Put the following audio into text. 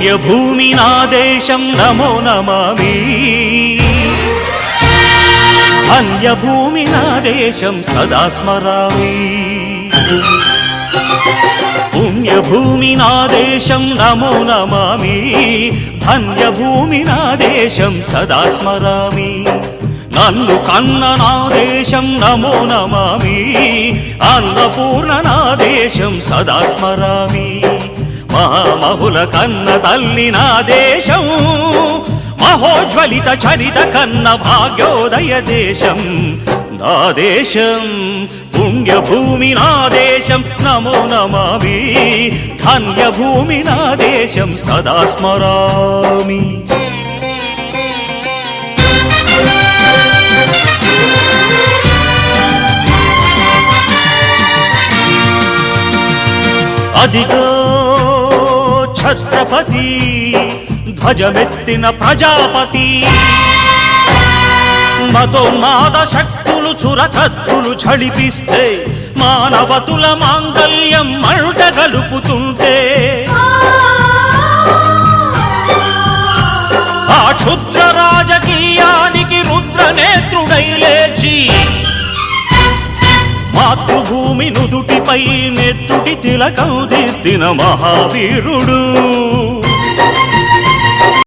పుణ్యభూమి నా దేశం నమో నమామి ధన్యభూమి నా దేశం సదా స్మరామి పుణ్యభూమి నా దేశం నమో నమామి ధన్యభూమి నా దేశం సదా స్మరామి నన్ను కన్న నా దేశం నమో నమామి అన్నపూర్ణ నా దేశం సదా స్మరామి మహామహుల కన్న తల్లి నా దేశం మహోజ్వలిత చరిత కన్న భాగ్యోదయ దేశం నా దేశం పుణ్యభూమి నా దేశం నమో నమామి ధన్యభూమి నా దేశం సదా స్మరామి అదిగో ఛత్రపతి ధ్వజమెత్తిన ప్రజాపతి మతోన్మాద శక్తులు చురకత్తులు ఝళిపిస్తే మానవతుల మాంగల్యం మంట గలుపుతుంటే ఆ క్షుద్ర రాజకీయానికి రుద్రనేత్రుడై లేచి మాతృభూమి నుదుటిపై నెత్తుటి తిలకం దిద్దిన మహావీరుడు